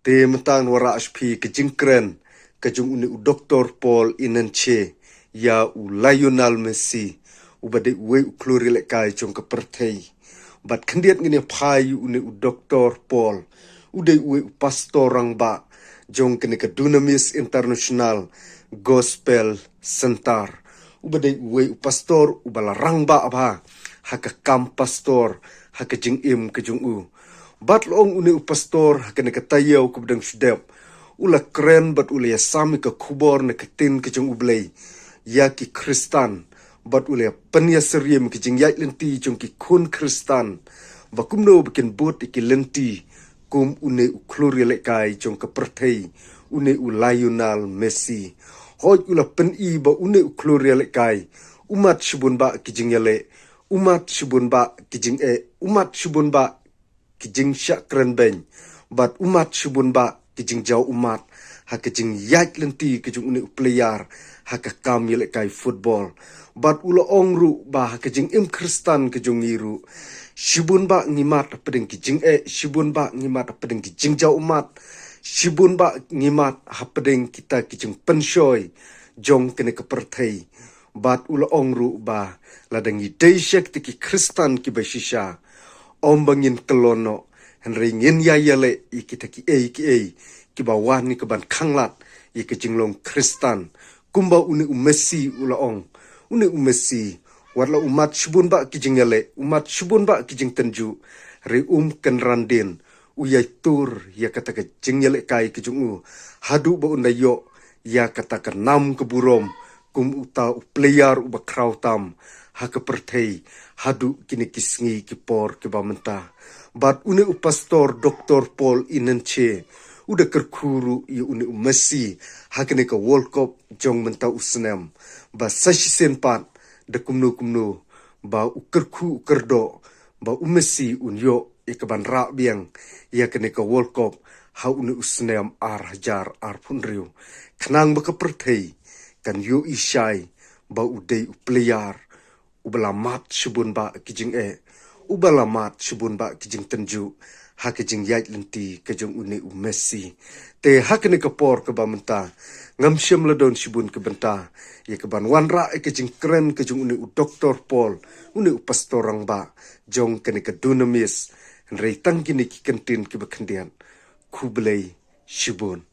te mentang wara HP ke jingkren ke jung uni u Dr. Paul Inanche ya u Lionel Messi u bade we u klori le kai jong ke pertei bat kendiat ngini phai uni u Dr. Paul u de we u pastor rang ba jong kene ke Dunamis International Gospel Center u bade we u pastor u bala rang ba aba haka kam pastor haka jing im ke jung u bat long uni u pastor haka ne ke tayau ke bedang sudep ula keren bat ula ya sami ke kubor ne ke tin ke jung ublei ya ki Kristan bat ula penya seriem ke jing yait lenti jong ki kun Kristan ba kumno bikin bot ki lenti kum une u klori le kai jong ke pertei une u Lionel Messi hoj ula pen i ba une u klori le kai umat shibun ba ki jing yale umat shibun ba ki jing umat shibun ba ki jing syakren ben bat umat shibun ba ki jing jau umat ha ki jing yait lenti ki jing une u player ha ka kam yale kai football bat ula ongru ba ha ki jing im Kristan ki jing ngiru shibun ba ngimat pedeng ki jing shibun ba ngimat pedeng ki jing jau umat shibun ba ngimat ha pedeng kita ki jing penshoy jong kene ke pertei bat ula ongru ba ladangi deishek ki Kristan ki bashisha ombangin kelono henry ngin ya yale ikita ki ki bawah ni ke ban khanglat ke jinglong Kristan kumba uni Messi ula ong uni Messi warla umat shubun ba ki jingyale umat shubun ba ki jing tenju re ken randin uyai tur ya kata ke jingyale kai ki jungu hadu ba unayo ya kata ke nam ke burom kum uta player uba krautam ha ke pertei hadu kini kisngi ki por ke bamenta bat uni pastor Dr. Paul Inanche uda kerkuru i uni Messi hakene ka World Cup jong menta usnem ba sashi senpat de kumnu ba ukerku ukerdo ba Messi unyo ikaban ra biang ya kene ka World Cup ha uni usnem ar hajar ar punriu knang ba ka pertei kan yo ishai ba udei player ubalamat shubun ba kijing ubalamat shubun ba kijing tenju ha kijing yait lenti kejong uni Messi te hakene ka por ka bamenta ngamsyam ladon shubun ke benta ye ke ban wanra kejing keren kejong uni Dr. Paul uni pastorang ba jong kene ka Dunamis rei tangkini ki kentin ki bakendian kublei shubun